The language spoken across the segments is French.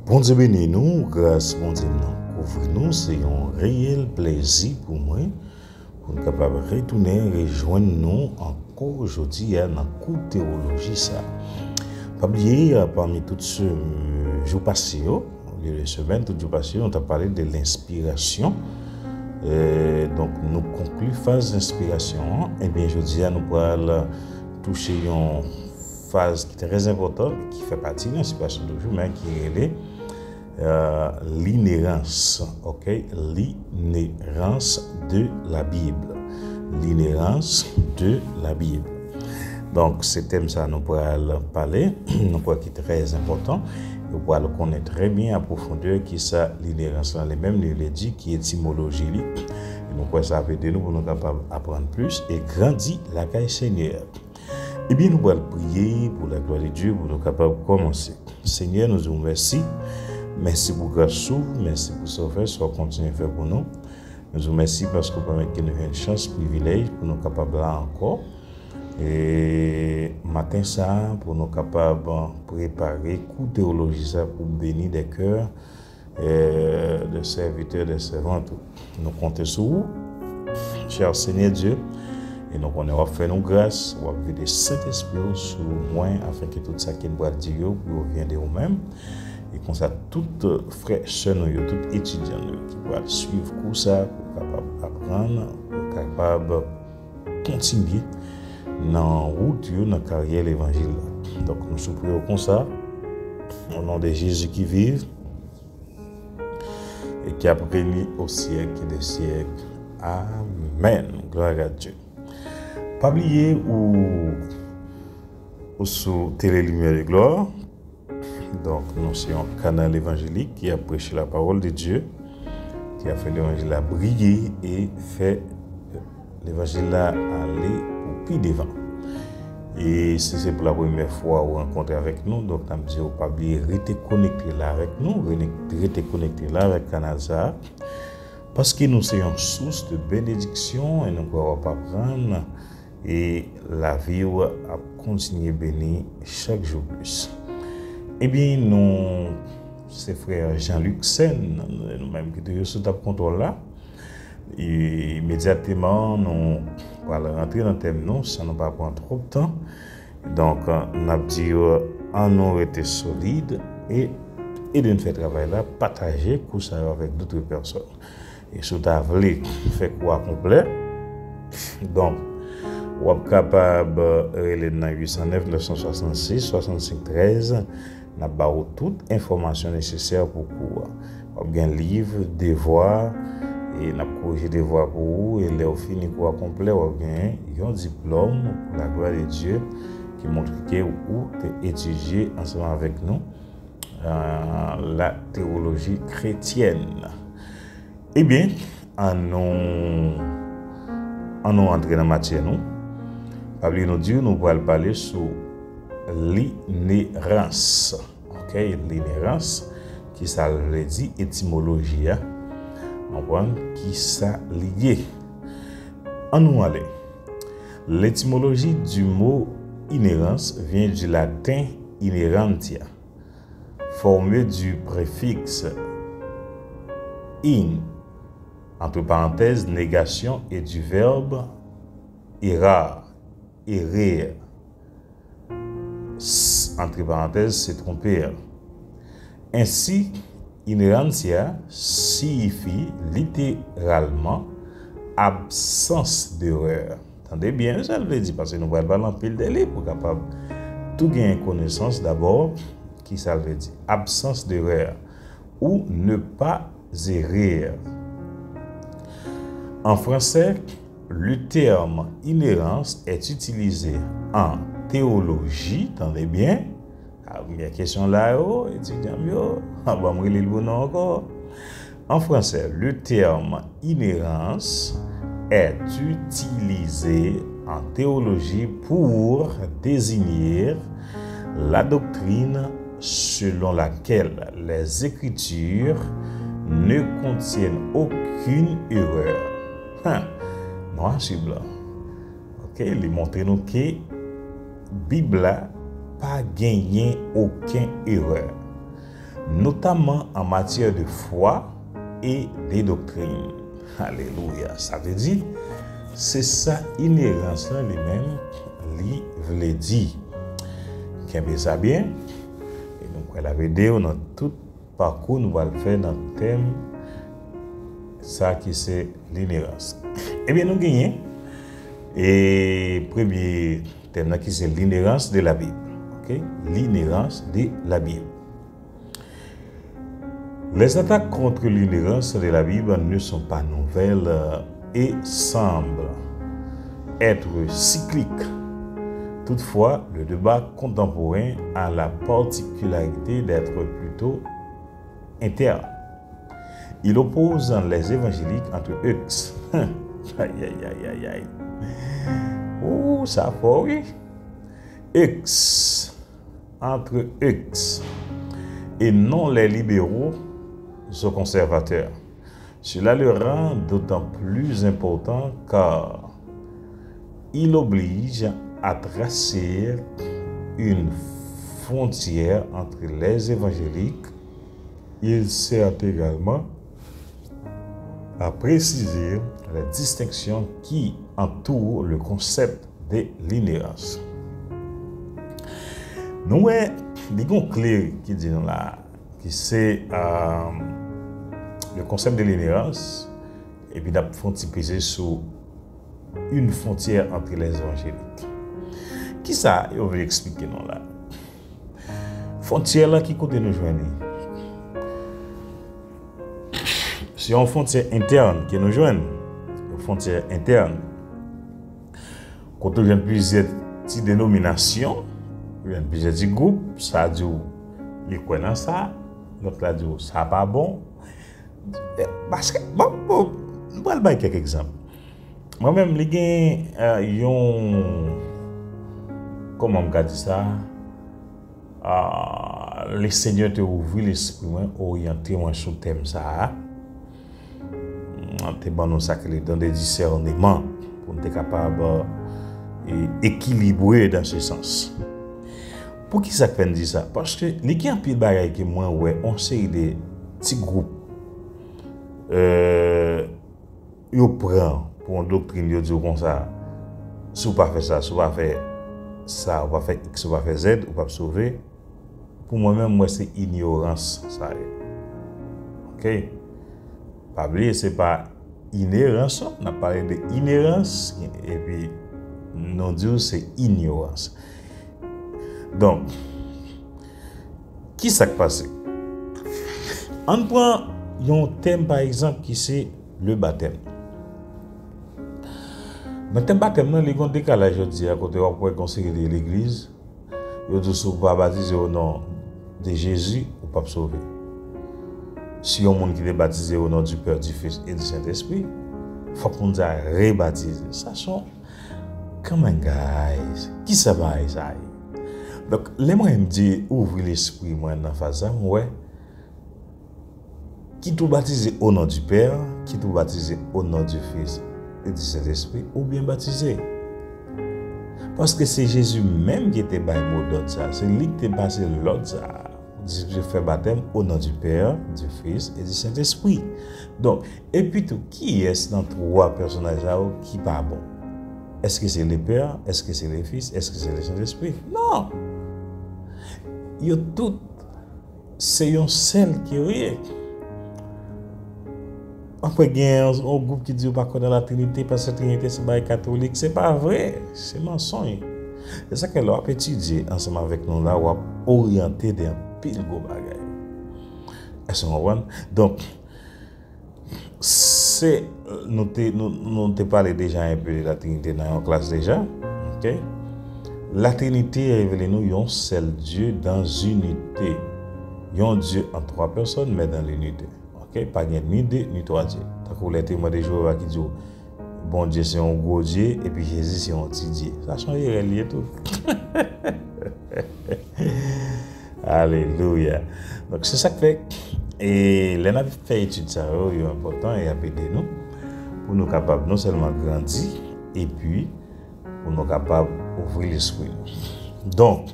Bon Dieu bénis nous, grâce bon Dieu nous couvre nous, c'est un réel plaisir pour moi pour nous capable de retourner rejoindre nous encore aujourd'hui dans la cours de théologie ça. Pas oublier parmi tous ceux jours passés, les semaines, tous les jours passés, on a parlé de l'inspiration. Donc nous concluons phase d'inspiration. Et bien aujourd'hui nous allons toucher une phase qui est très importante, qui fait partie de l'inspiration d'aujourd'hui, mais qui est l'inhérence, ok? L'inhérence de la Bible. L'inhérence de la Bible. Donc, ce thème, ça, nous pourrons parler, nous pourrons qui est très important, nous pourrons connaître très bien en profondeur qui ça, l'inhérence là, les mêmes, nous dit, qui est étymologie, et nous pourrons ça aider nous pour nous capables d'apprendre plus et grandir la caille Seigneur. Eh bien, nous allons prier pour la gloire de Dieu, pour nous capables de commencer. Seigneur, nous vous remercions. Merci pour grâce, merci pour ce que vous faites, continuer à faire pour nous. Nous vous remercions parce que vous permettez de nous une chance, privilège pour nous capables là encore. Et matin ça, pour nous capables de préparer coup théologie ça pour bénir des cœurs de serviteurs, de servantes. Nous comptons sur vous, cher Seigneur Dieu. Et donc, on va faire nos grâces, on va vivre des Saint-Esprit sur moi, afin que tout ça qui nous va dire, vous vienne de vous-même. Et comme ça, toutes frères, sœurs, toutes étudiants qui vont suivre tout ça, capables d'apprendre, capables de continuer dans la route, dans la carrière de l'évangile. Donc, nous supplions comme ça, au nom de Jésus qui vit et qui a béni au siècle des siècles. Amen. Gloire à Dieu. Pas oublier ou sur Télé Lumière de Gloire. Donc, nous sommes un canal évangélique qui a prêché la parole de Dieu, qui a fait l'évangile à briller et fait l'évangile à aller au pied devant. Et si c'est pour la première fois vous rencontrez avec nous, donc nous disons pas oublier rester connecté là avec nous, rester connecté là avec Canal ça, parce que nous sommes une source de bénédiction et nous ne pouvons pas prendre et la vie va continuer bénie chaque jour plus. Eh bien, nous, c'est frère Jean-Luc Sen, nous-mêmes qui sommes sous ta contrôle là. Et immédiatement, nous allons rentrer dans le thème, ça ne va pas prendre trop de temps. Donc, nous avons dit, nous été solide et de nous faire travail là, partager pour ça avec d'autres personnes. Et si vous voulez faire quoi complet, donc, vous êtes capable de aller dans 809 966 65 13. Nous avons toute information nécessaire pour vous. Vous avez un livre, devoir, et nous avons corrigé des devoirs pour vous. Et là, au fini cours complet, vous avez un diplôme pour la gloire de Dieu qui montre que vous étudiez ensemble avec nous la théologie chrétienne. Eh bien, en nous entrer dans la matière, nous allons parler sur l'inhérence. Ok, l'inhérence, qui ça veut dire étymologie, qui ça lié. En nous aller. L'étymologie du mot inhérence vient du latin inherentia, formé du préfixe in, entre parenthèses, négation, et du verbe errar, errer, entre parenthèses, se tromper. Ainsi, inherentia signifie littéralement absence d'erreur. Attendez bien, ça veut dire, parce que nous allons parler en pile de livres pour capable tout gagner connaissance d'abord, qui ça veut dire absence d'erreur ou ne pas errer. En français, le terme inhérence est utilisé en théologie, attendez bien. Il y a une question là, étudiant, on va me relire le bon encore. En français, le terme inhérence est utilisé en théologie pour désigner la doctrine selon laquelle les Écritures ne contiennent aucune erreur. Noir sur blanc. Ok, il montre nous que la Bible n'a pas gagné aucune erreur. notamment en matière de foi et des doctrines. Alléluia. Ça veut dire, c'est ça inhérence là lui-même, lui veut dire. Qu'est-ce que ça bien? Et donc, elle avait dit, dans tout parcours, nous allons le faire dans le thème, ça qui c'est l'inhérence. Eh bien, nous gagnons. Et premier thème là qui c'est l'inhérence de la Bible. Okay? L'inhérence de la Bible. Les attaques contre l'inhérence de la Bible ne sont pas nouvelles et semblent être cycliques. Toutefois, le débat contemporain a la particularité d'être plutôt interne. Il oppose les évangéliques entre eux. Aïe, aïe, aïe, aïe, aïe. Oh, ça faut, oui. Entre eux. Et non les libéraux aux conservateurs. Cela le rend d'autant plus important car il oblige à tracer une frontière entre les évangéliques. Il sert également à préciser la distinction qui entoure le concept de l'inhérence. Nous avons des clés qui dit là, qui c'est le concept de l'inhérence, et puis nous avons peser sur une frontière entre les évangéliques. Qui ça, je vais expliquer non là. Frontière là qui côté nous joindre. C'est une frontière interne qui nous joignent, une frontière interne. Quand on a plusieurs petites dénominations, il y a plusieurs petits groupes, ça dit il croit dans ça, l'autre là dit ça pas bon. Parce que bon, on va donner quelques exemples. Moi-même, les gens, comment on dit ça, les seigneurs te ouvrent l'esprit, orienté sur le thème ça. Te bon ça que les dans des discernements pour être capable d'équilibrer dans ce sens. Pour qui ça fait dire ça? Parce que les gens qui ont que moi ouais, on sait des petits groupes ils prennent pour une doctrine, ils disent comme ça, si vous ne faites pas ça, si vous ne faites pas ça, vous ne faites pas X, vous ne faites Z, vous ne pouvez pas sauver. Pour moi-même, moi, c'est ignorance. Ça. OK? Pas oublier, ce n'est pas inhérence. On a parlé d'inhérence et puis, non Dieu, c'est ignorance. Donc, qui s'est passé? On prend un thème, par exemple, qui c'est le baptême. Dans le baptême, il y a un décalage, je dis, à côté de conseiller de l'église. Il dit si vous ne pas baptiser au nom de Jésus, vous ne pouvez pas sauver. Si il y a un monde qui est baptisé au nom du Père, du Fils et du Saint-Esprit, il faut qu'on soit rebaptisé. Ça sont comme un guys. Qui ça va ça? Donc, les moyens me dire ouvrir l'esprit, moi, dans la phase, ouais. Qui tout baptisé au nom du Père, qui tout baptisé au nom du Fils et du Saint-Esprit, ou bien baptisé. Parce que c'est Jésus même qui était baptisé au nom de ça. C'est lui qui était passé l'autre ça. Je fais baptême au nom du Père, du Fils et du Saint-Esprit. Donc, et puis tout, qui est dans trois personnages qui pas bon? Est-ce que c'est le Père? Est-ce que c'est le Fils? Est-ce que c'est le Saint-Esprit? Non! Ils ont tout, c'est un seul qui est. Après, il y a un groupe qui dit pas connaître la Trinité parce que la Trinité c'est pas catholique. C'est pas vrai, c'est mensonge. C'est ça que l'on a étudié ensemble avec nous là, on a orienté d'un pile gros bagage. Est-ce qu'on voit? Donc, c'est nous te parlé déjà un peu de la Trinité dans la classe déjà. OK? La Trinité révèle nous un seul Dieu dans unité. Un Dieu en trois personnes mais dans l'unité. OK? Pas ni deux ni trois dieux. Tant que les témoins de Jéhovah qui disent bon Dieu c'est un gros Dieu et puis Jésus c'est un petit Dieu. Ça change relié tout. Alléluia. Donc c'est ça que fait et les n'a fait étude ça est important et aider nous pour nous capables non seulement grandir et puis pour nous capables ouvrir l'esprit. Donc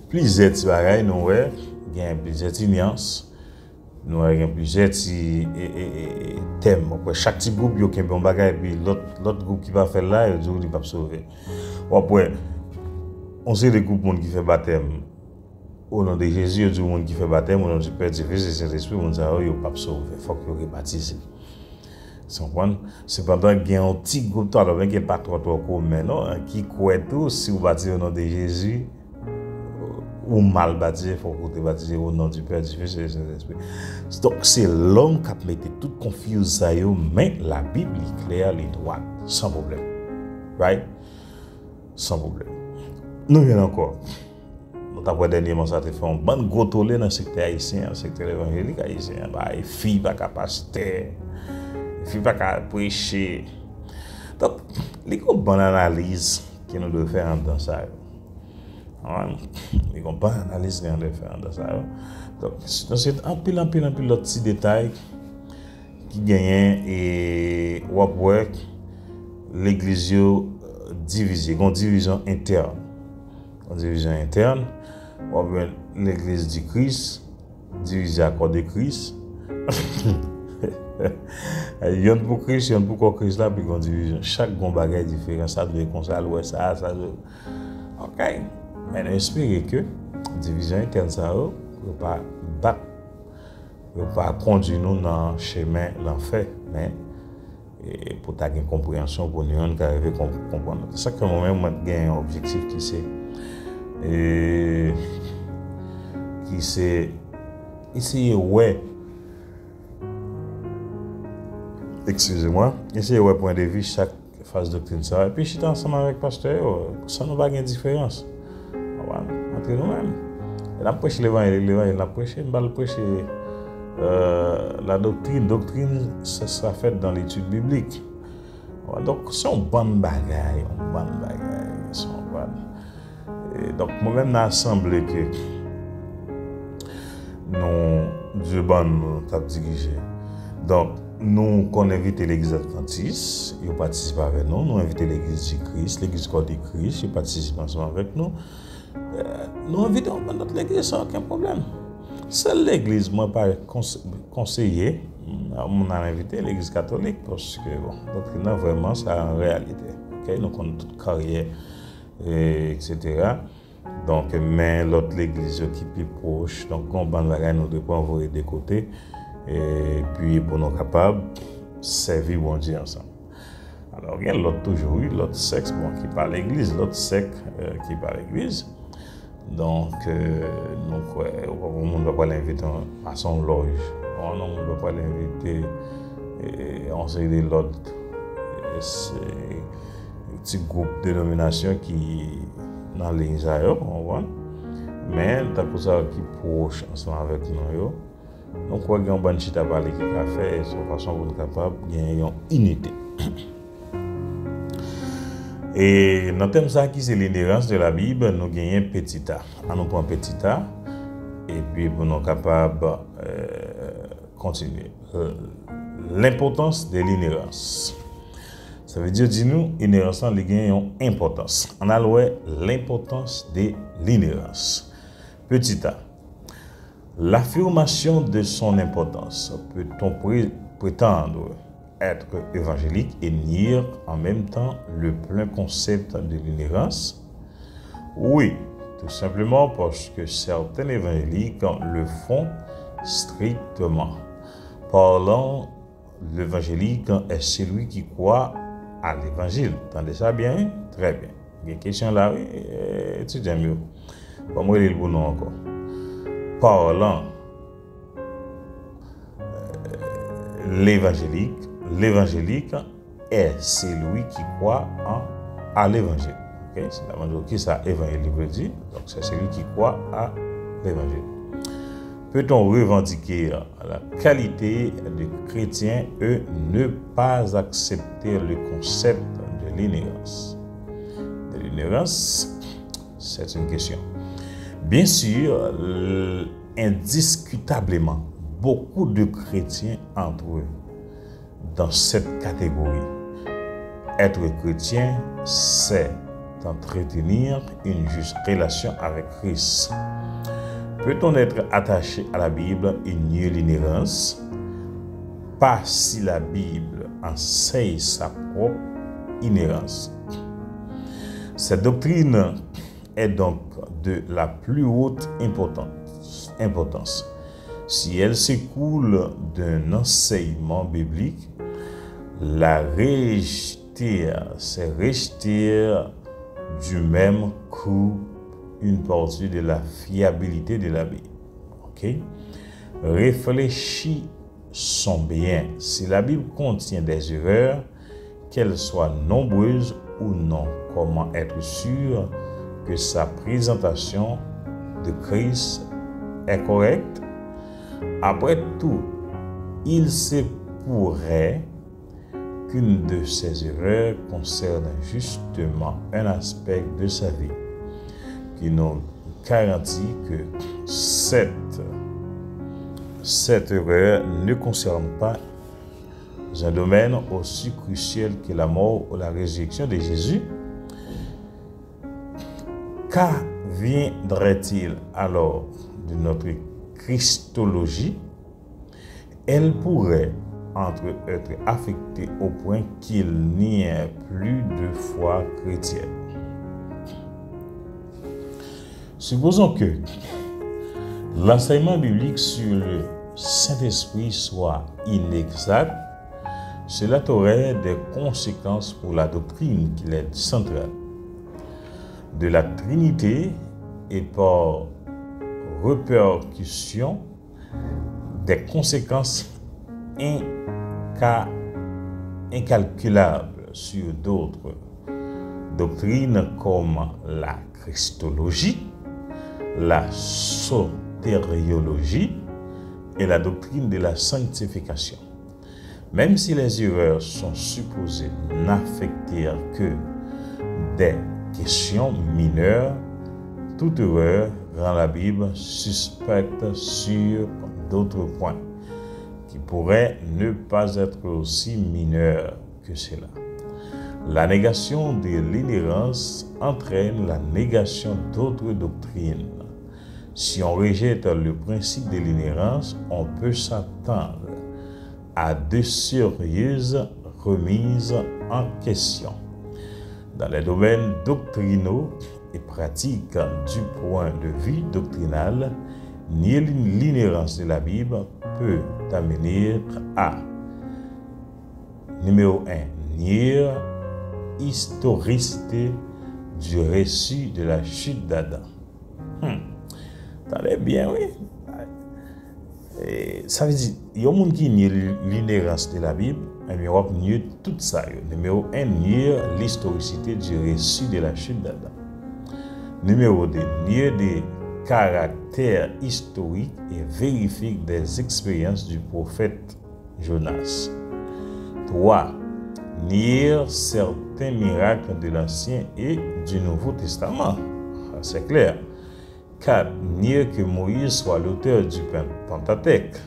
plusieurs petits bagages, nous avons plusieurs petites nuances, nous avons plusieurs petits thèmes. Chaque petit groupe, il y a un bon bagage, et puis l'autre groupe qui va faire là, il ne va pas sauver. Après, on sait des groupes qui font baptême. Au nom de Jésus, il y a des gens qui font baptême, au nom du Père, du Fils et du Saint-Esprit, on dit qu'ils ne vont pas sauver. Il faut qu'ils soient baptisés. Cependant, il y a un petit groupe qui n'est pas trop commun, qui croit tout, si vous baptisez au nom de Jésus, ou mal baptisé, il faut que vous soyez baptisé au nom du Père, du Fils et du Saint-Esprit. Donc, c'est l'homme qui a mis toute confusion, mais la Bible est claire, elle est droite, sans problème. Right? Sans problème. Nous venons encore. Nous dernièrement, ça a fait un bon gros tollé dans le secteur haïtien, dans le secteur évangélique haïtien. Les filles pas capacité, les filles pas capable prêcher. Donc, il y a une bonne analyse que nous devons faire dans ça. Il y a une bonne analyse que nous devons faire dans ça. Donc, c'est un pile d'autres petits détails qui gagnent et l'église divisée, une division interne. Une division interne. L'église du Christ, divisée à cause de Christ. Il y a pour Christ, il y a pour Christ là, puis une division. Chaque bon bagage est différent, ça doit être comme ça, ça doit. Ok. Mais nous espérons que la division interne, ça ne va pas conduire nous dans le chemin de l'enfer, mais pour avoir une compréhension, pour nous arriver à comprendre. C'est ça que moi-même, j'ai un objectif qui c'est essayer excusez-moi, essayer point de vue chaque phase de doctrine ça et puis je suis ensemble avec pasteur ça nous pas de différence entre nous-mêmes. On a prêché l'évangile, on a prêché la doctrine ça sera fait dans l'étude biblique. Donc c'est un bon bagage, donc moi-même j'ai semblé que nous Dieu nous t'a dirigé. Donc nous qu'on invite l'église adventiste, ils participent avec nous, nous invitons l'église du Christ, l'église corps du Christ, ils participent ensemble avec nous. Nous invitons notre église sans aucun problème. Seule l'église, moi pas conseillé, on a invité l'église catholique parce que doctrine vraiment ça en réalité. Okay? Nous connaissons toute carrière etc. Donc, mais l'autre l'église qui est plus proche, donc on va nous devons envoyer des côtés et puis pour nous capables de servir bon Dieu ensemble. Alors, il y a l'autre toujours eu, l'autre sexe qui parle l'église, l'autre secte qui parle l'église. Donc, on ne va pas l'inviter à son loge. On ne va pas l'inviter à série de l'autre. Petit groupe de dénomination qui dans les ailleurs, on voit. Mais tant que ça qui proche ensemble avec nous, donc on a un bon chita parler qui a fait de façon pour être capable de gagner une unité. Et dans le thème ça qui c'est l'inhérence de la Bible, nous gagnons petit a. On prend petit a et puis pour nous capable continuer. L'importance de l'inhérence. Ça veut dire, dis-nous, l'inhérence a une importance. On a l'importance de l'inhérence. Petit a. L'affirmation de son importance peut-on prétendre être évangélique et nier en même temps le plein concept de l'inhérence? Oui, tout simplement parce que certains évangéliques le font strictement. Parlant, l'évangélique est celui qui croit à l'évangile. Entendez ça bien? Très bien. Il y a une question là, oui, étudiez mieux. Pas moi, il le nom encore. Parlant, l'évangélique est celui qui croit à l'évangile. Okay? C'est l'évangile qui ça, évangile veut dire. Donc, c'est celui qui croit à l'évangile. Peut-on revendiquer la qualité de chrétien et ne pas accepter le concept de l'inhérence? De l'inhérence, c'est une question. Bien sûr, indiscutablement, beaucoup de chrétiens entrent dans cette catégorie. Être chrétien, c'est d'entretenir une juste relation avec Christ. Peut-on être attaché à la Bible et nier l'inhérence? Pas si la Bible enseigne sa propre inhérence. Cette doctrine est donc de la plus haute importance. Si elle s'écoule d'un enseignement biblique, la rejeter, c'est rejeter du même coup une partie de la fiabilité de la Bible. Ok? Réfléchissons bien. Si la Bible contient des erreurs, qu'elles soient nombreuses ou non, comment être sûr que sa présentation de Christ est correcte? Après tout, il se pourrait qu'une de ces erreurs concerne justement un aspect de sa vie qui nous garantit que cette erreur ne concerne pas un domaine aussi crucial que la mort ou la résurrection de Jésus. Qu'adviendrait-il alors de notre christologie? Elle pourrait être affectée au point qu'il n'y ait plus de foi chrétienne. Supposons que l'enseignement biblique sur le Saint-Esprit soit inexact, cela aurait des conséquences pour la doctrine qui est centrale de la Trinité et par répercussion des conséquences incalculables sur d'autres doctrines comme la christologie, la sotériologie et la doctrine de la sanctification. Même si les erreurs sont supposées n'affecter que des questions mineures, toute erreur rend la Bible suspecte sur d'autres points qui pourraient ne pas être aussi mineurs que cela. La négation de l'inhérence entraîne la négation d'autres doctrines. Si on rejette le principe de l'inhérence, on peut s'attendre à de sérieuses remises en question. Dans les domaines doctrinaux et pratiques du point de vue doctrinal, nier l'inhérence de la Bible peut amener à numéro 1, nier historicité du récit de la chute d'Adam. Attendez bien, oui. Et ça veut dire, il y a des gens qui nient l'inhérence de la Bible, et il y a nier tout ça. Numéro 1, nier l'historicité du récit de la chute d'Adam. Numéro 2, nier des caractères historiques et vérifiques des expériences du prophète Jonas. 3. Nier certains miracles de l'Ancien et du Nouveau Testament. C'est clair. 4. Nier que Moïse soit l'auteur du Pentateuque.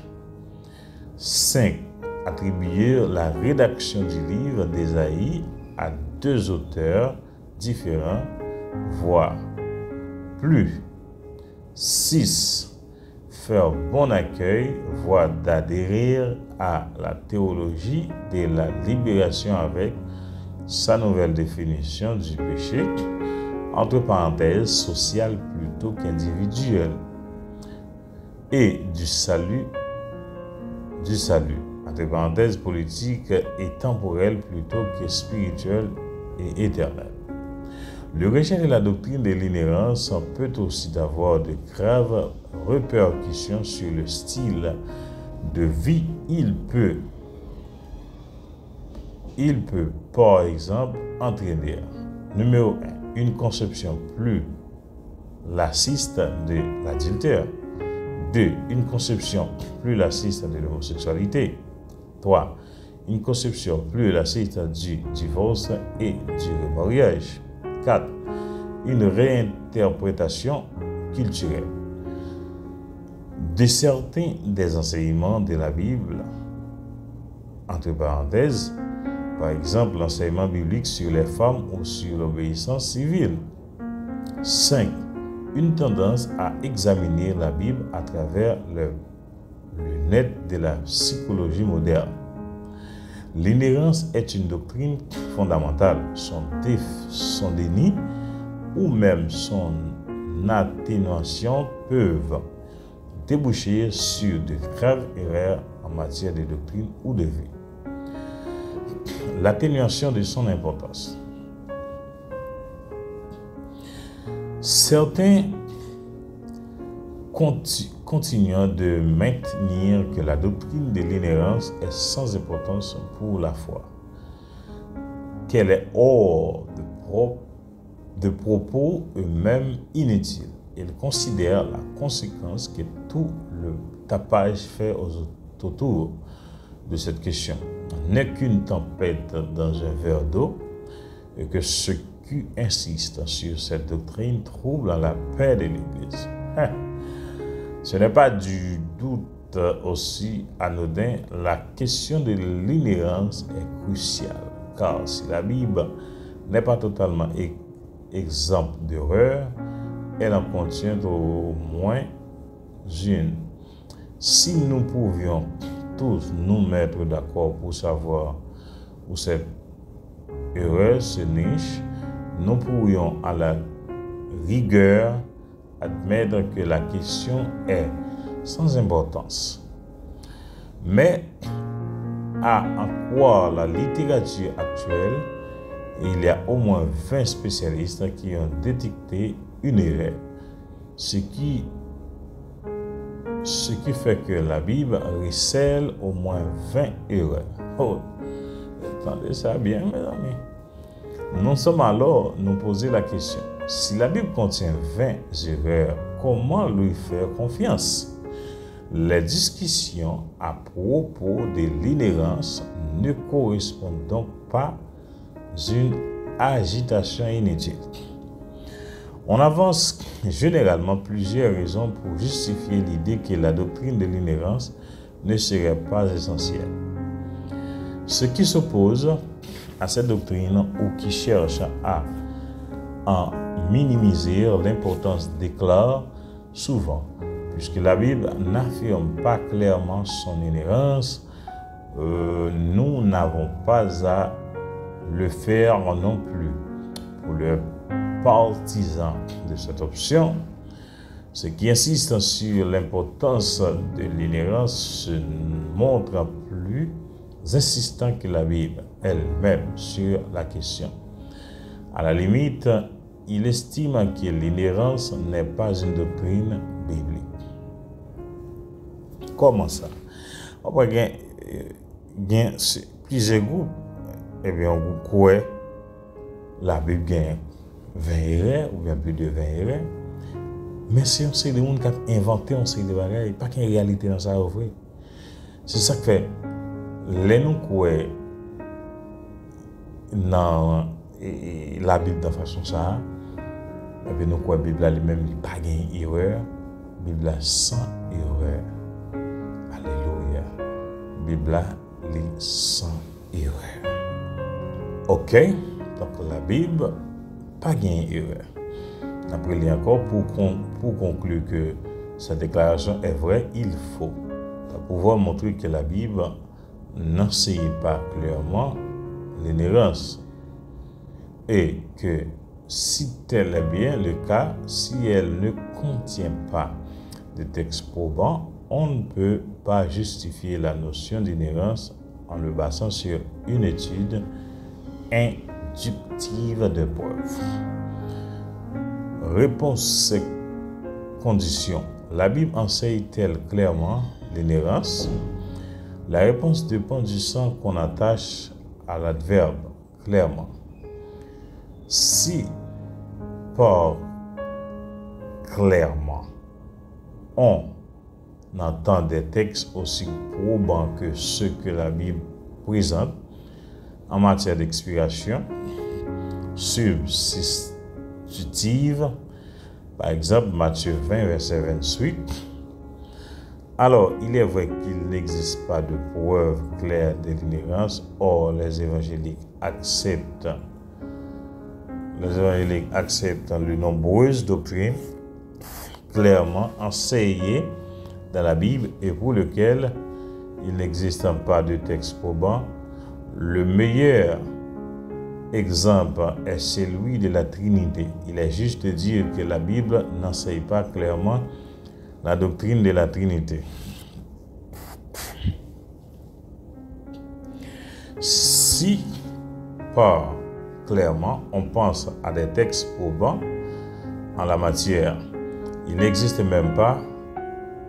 5. Attribuer la rédaction du livre d'Ésaïe à deux auteurs différents, voire plus. 6. Faire bon accueil, voire d'adhérer à la théologie de la libération avec sa nouvelle définition du péché, entre parenthèses, social plutôt qu'individuel, et du salut, entre parenthèses, politique et temporel plutôt que spirituel et éternel. Le rejet de la doctrine de l'inhérence peut aussi avoir de graves répercussions sur le style de vie. Il peut par exemple entraîner, numéro 1, une conception plus laxiste de l'adultère. 2. Une conception plus laxiste de l'homosexualité. 3. Une conception plus laxiste du divorce et du remariage. 4. Une réinterprétation culturelle de certains des enseignements de la Bible, entre parenthèses, Par exemple, l'enseignement biblique sur les femmes ou sur l'obéissance civile. 5. Une tendance à examiner la Bible à travers les lunettes de la psychologie moderne. L'inhérence est une doctrine fondamentale. Son déni ou même son atténuation peuvent déboucher sur de graves erreurs en matière de doctrine ou de vie. L'atténuation de son importance. Certains continuent de maintenir que la doctrine de l'inhérence est sans importance pour la foi, qu'elle est hors de propos eux-mêmes inutiles. Ils considèrent la conséquence que tout le tapage fait autour de cette question n'est qu'une tempête dans un verre d'eau et que ceux qui insistent sur cette doctrine troublent la paix de l'Église. Ce n'est pas du doute aussi anodin. La question de l'inhérence est cruciale, car si la Bible n'est pas totalement exempte d'erreur, elle en contient au moins une. Si nous pouvions tous nous mettre d'accord pour savoir où cette erreur se niche, nous pourrions à la rigueur admettre que la question est sans importance. Mais à en croire la littérature actuelle, il y a au moins 20 spécialistes qui ont détecté une erreur, ce qui fait que la Bible recèle au moins 20 erreurs. Oh, attendez ça bien, mes amis. Nous sommes alors nous poser la question, si la Bible contient 20 erreurs, comment lui faire confiance? Les discussions à propos de l'inhérence ne correspondent donc pas à une agitation inutile. On avance généralement plusieurs raisons pour justifier l'idée que la doctrine de l'inhérence ne serait pas essentielle. Ceux qui s'opposent à cette doctrine ou qui cherchent à en minimiser l'importance déclarent souvent, puisque la Bible n'affirme pas clairement son inhérence, nous n'avons pas à le faire non plus. Pour le partisans de cette option, ceux qui insistent sur l'importance de l'inhérence se montrent plus insistants que la Bible elle-même sur la question. À la limite, il estime que l'inhérence n'est pas une doctrine biblique. Comment ça? Il y a plusieurs groupes. Eh bien, on croit la Bible gagne 20 erreurs ou bien plus de 20 erreurs. Mais c'est un seul de monde qui a inventé un seul de bagages, pas qu'une réalité dans ça vrai. C'est ça que fait. Les nous croient dans la Bible de façon ça. Et bien nous croyons la Bible elle-même n'est pas gagne erreur. La Bible sans erreur. Alléluia. La Bible est sans erreur. Ok, donc la Bible pas gagne erreur. Après, il y a encore pour conclure que cette déclaration est vraie, il faut pouvoir montrer que la Bible n'enseigne pas clairement l'inhérence et que si tel est bien le cas, si elle ne contient pas de texte probant, on ne peut pas justifier la notion d'inhérence en le basant sur une étude inductive de preuves. Réponse ces conditions. La Bible enseigne-t-elle clairement l'inhérence? La réponse dépend du sens qu'on attache à l'adverbe clairement. Si par clairement on entend des textes aussi probants que ceux que la Bible présente en matière d'expiration substitutive, par exemple Matthieu 20, verset 28, Alors, il est vrai qu'il n'existe pas de preuve claire de l'inhérence. Or, les évangéliques acceptent de nombreuses doctrines clairement enseignées dans la Bible et pour lesquelles il n'existe pas de texte probant. Le meilleur exemple est celui de la Trinité. Il est juste de dire que la Bible n'enseigne pas clairement la doctrine de la Trinité. Si, par clairement, on pense à des textes probants en la matière, il n'existe même pas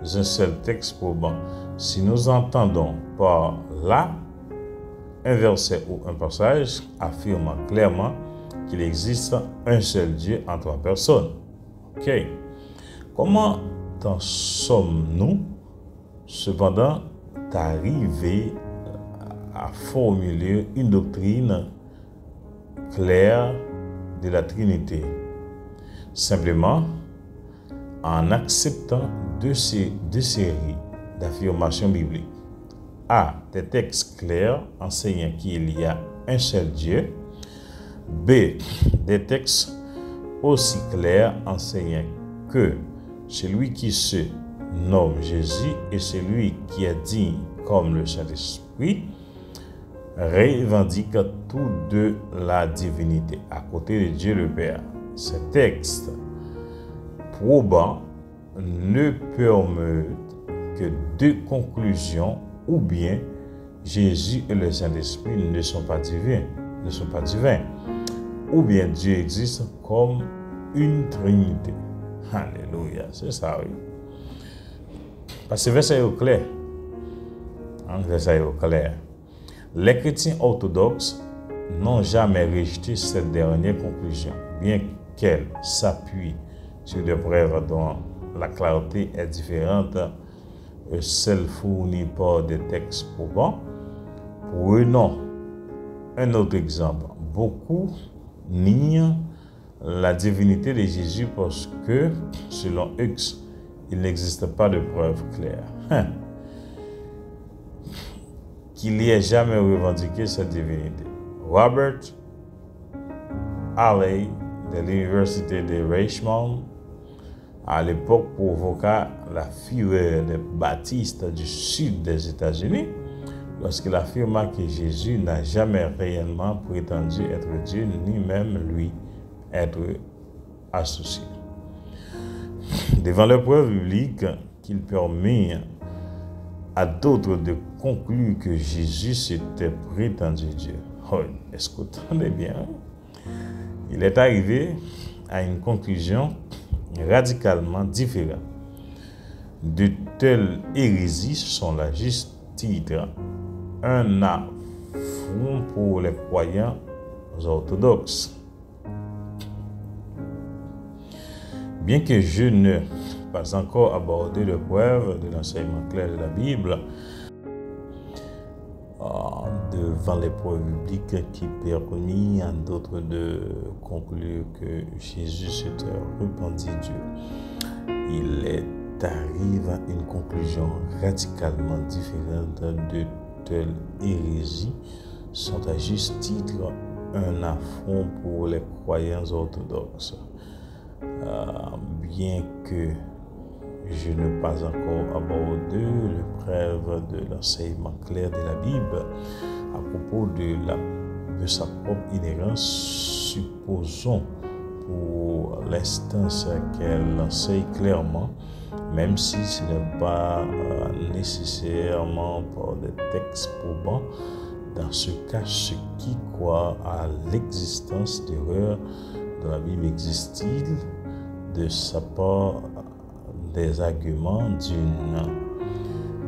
un seul texte probant. Si nous entendons par là un verset ou un passage affirmant clairement qu'il existe un seul Dieu en trois personnes. Ok. Comment en sommes-nous cependant arrivés à formuler une doctrine claire de la Trinité? Simplement en acceptant deux séries d'affirmations bibliques. A. Des textes clairs enseignant qu'il y a un seul Dieu. B. Des textes aussi clairs enseignant que celui qui se nomme Jésus et celui qui est digne comme le Saint-Esprit revendiquent tous deux la divinité à côté de Dieu le Père. Ces textes probants ne permettent que deux conclusions: ou bien Jésus et le Saint-Esprit ne sont pas divins, ou bien Dieu existe comme une trinité. Alléluia, c'est ça, oui. Parce que verset est clair. Verset est clair. Les chrétiens orthodoxes n'ont jamais rejeté cette dernière conclusion, bien qu'elle s'appuie sur des preuves dont la clarté est différente de celle fournie par des textes probants. Prenons un autre exemple. Beaucoup nient la divinité de Jésus parce que, selon eux, il n'existe pas de preuve claire qu'il y ait jamais revendiqué cette divinité. Robert Halley de l'université de Richmond, à l'époque, provoqua la fureur des baptistes du sud des États-Unis lorsqu'il affirma que Jésus n'a jamais réellement prétendu être Dieu, ni même lui être associé. Devant les preuves bibliques qu'il permet à d'autres de conclure que Jésus s'était prétendu Dieu. Oh, est-ce que vous entendez bien? Il est arrivé à une conclusion radicalement différente. De telles hérésies sont là juste titre, un affront pour les croyants orthodoxes. Bien que je n'ai pas encore abordé les preuves de l'enseignement clair de la Bible, devant les preuves bibliques qui permettent à d'autres de conclure que Jésus s'était repenti Dieu, il est arrivé à une conclusion radicalement différente. De telles hérésies sont à juste titre un affront pour les croyants orthodoxes. Bien que je n'ai pas encore abordé les preuves de l'enseignement clair de la Bible à propos de sa propre inhérence, supposons pour l'instance qu'elle enseigne clairement, même si ce n'est pas nécessairement par des textes probants. Dans ce cas, ceux qui croient à l'existence d'erreurs dans la Bible existe-t-il de sa part des arguments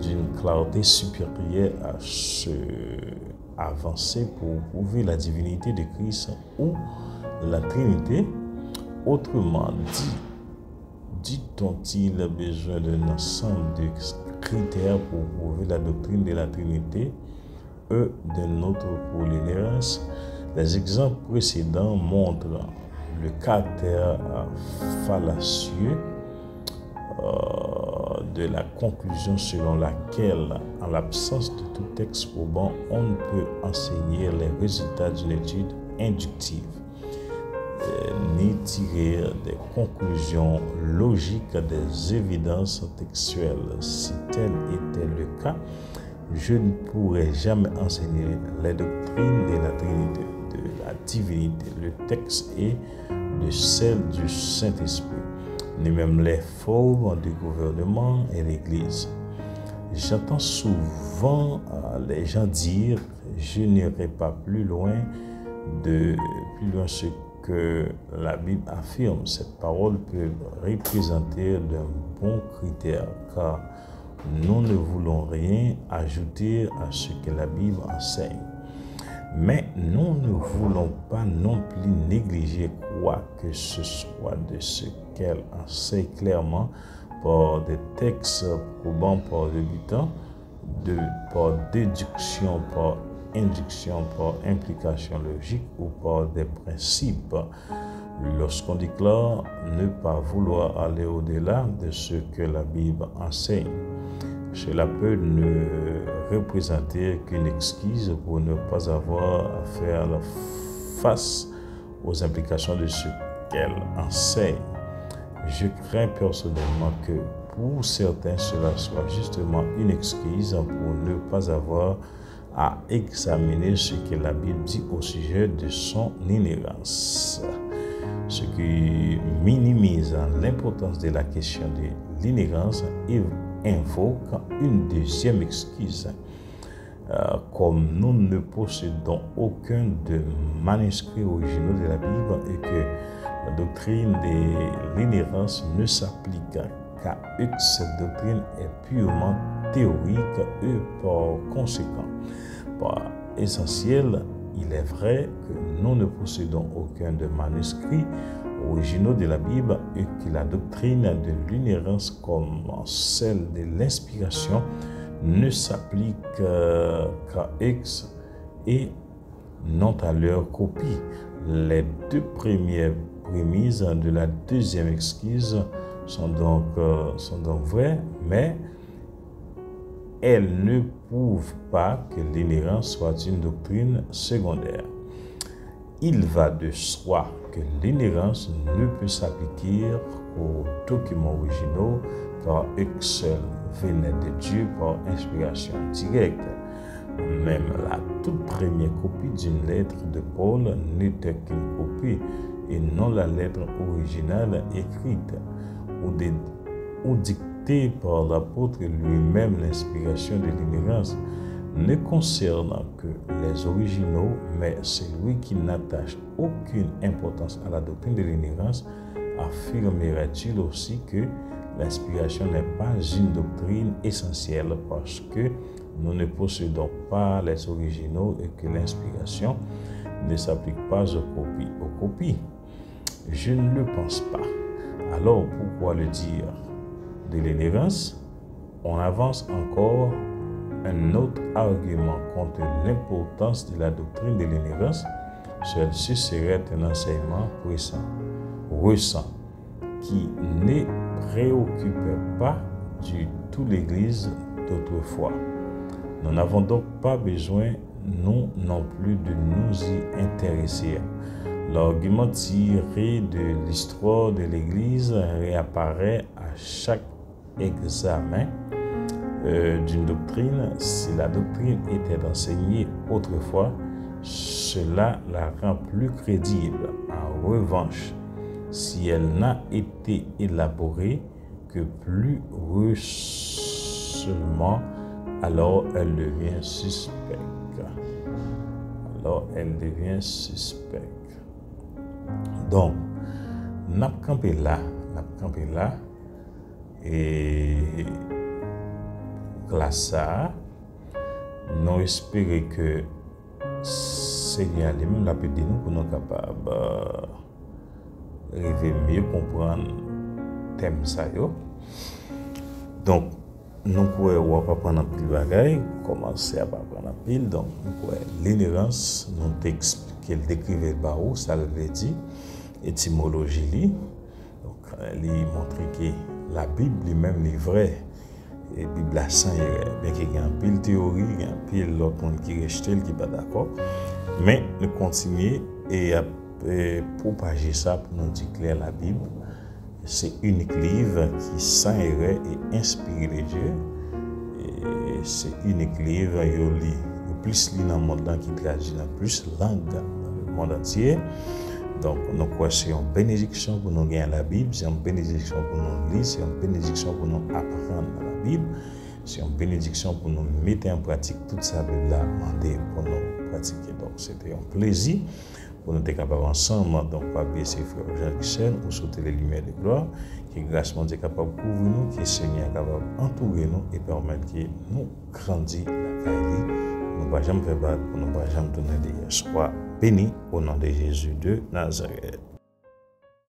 d'une clarté supérieure à ceux avancés pour prouver la divinité de Christ ou la Trinité? Autrement dit-on-il besoin d'un ensemble de critères pour prouver la doctrine de la Trinité et d'un autre pour l'inhérence? Les exemples précédents montrent le caractère fallacieux de la conclusion selon laquelle, en l'absence de tout texte probant, on ne peut enseigner les résultats d'une étude inductive, ni tirer des conclusions logiques des évidences textuelles. Si tel était le cas, je ne pourrais jamais enseigner les doctrines de la Trinité, de la divinité, le texte et de celle du Saint-Esprit, ni même les formes du gouvernement et l'Église. J'entends souvent les gens dire « je n'irai pas plus loin ce que la Bible affirme. Cette parole peut représenter d'un bon critère, car nous ne voulons rien ajouter à ce que la Bible enseigne. Mais nous ne voulons pas non plus négliger quoi que ce soit de ce qu'elle enseigne clairement par des textes probants par débutant, par déduction, par induction, par implication logique ou par des principes. Lorsqu'on déclare ne pas vouloir aller au-delà de ce que la Bible enseigne, cela peut ne représenter qu'une excuse pour ne pas avoir à faire face aux implications de ce qu'elle enseigne. Je crains personnellement que pour certains, cela soit justement une excuse pour ne pas avoir à examiner ce que la Bible dit au sujet de son inhérence, ce qui minimise l'importance de la question de l'inhérence et invoque une deuxième excuse. Comme nous ne possédons aucun de manuscrits originaux de la Bible et que la doctrine de l'inhérence ne s'applique qu'à eux, cette doctrine est purement théorique et par conséquent, par essentiel, il est vrai que nous ne possédons aucun de manuscrits originaux de la Bible et que la doctrine de l'inhérence comme celle de l'inspiration ne s'applique qu'à X et non à leur copie. Les deux premières prémices de la deuxième excuse sont donc vraies, mais elles ne prouvent pas que l'inhérence soit une doctrine secondaire. Il va de soi que l'inhérence ne peut s'appliquer aux documents originaux car eux seuls venaient de Dieu par inspiration directe. Même la toute première copie d'une lettre de Paul n'était qu'une copie et non la lettre originale écrite ou dictée par l'apôtre lui-même. L'inspiration de l'inhérence ne concerne que les originaux, mais celui qui n'attache aucune importance à la doctrine de l'inhérence affirmerait-il aussi que l'inspiration n'est pas une doctrine essentielle parce que nous ne possédons pas les originaux et que l'inspiration ne s'applique pas aux copies? Je ne le pense pas. Alors pourquoi le dire de l'inhérence? On avance encore un autre argument contre l'importance de la doctrine de l'inhérence. Celle-ci serait un enseignement récent qui ne préoccupait pas du tout l'Église d'autrefois. Nous n'avons donc pas besoin, nous non plus, de nous y intéresser. L'argument tiré de l'histoire de l'Église réapparaît à chaque examen d'une doctrine. Si la doctrine était enseignée autrefois, cela la rend plus crédible. En revanche, si elle n'a été élaborée que plus récemment, alors elle devient suspecte. Donc, n'a campé là, et grâce à nous espérons que Seigneur lui-même l'a aidé nous pour nous capables de mieux comprendre le thème ça. Donc, nous pouvons pas prendre un pile bagaille, commencer à pas prendre un pile. Donc, l'inhérence, nous t'expliquer, le décrire le barreau, ça le dit, étymologie. Donc, il montre que la Bible lui-même est vraie. et Bible la sans erreur. Bien qu'il y ait un pile théorie, il y a un pile l'autre monde qui rejette, qui n'est pas d'accord. Mais nous continuons et propager ça pour nous dire clair la Bible. C'est unique livre qui sans erreur et inspiré de Dieu. Et c'est unique livre, il y a plus dans le monde qui traduit dans plus de langues dans le monde entier. Donc, nous croyons que c'est une bénédiction pour nous gagner la Bible, c'est une bénédiction pour nous lire, c'est une bénédiction pour nous apprendre la Bible, c'est une bénédiction pour nous mettre en pratique toute sa Bible là, demander pour nous pratiquer. Donc, c'était un plaisir pour nous être capables ensemble. Donc, papier, c'est frère Jean-Michel, pour sauter les lumières de gloire, que grâce à Dieu est capable de couvrir nous, que le Seigneur est capable d'entourer nous et permettre que nous grandissions la carrière. Nous ne pouvons jamais faire battre, nous ne pouvons jamais donner des espoirs. Béni au nom de Jésus de Nazareth.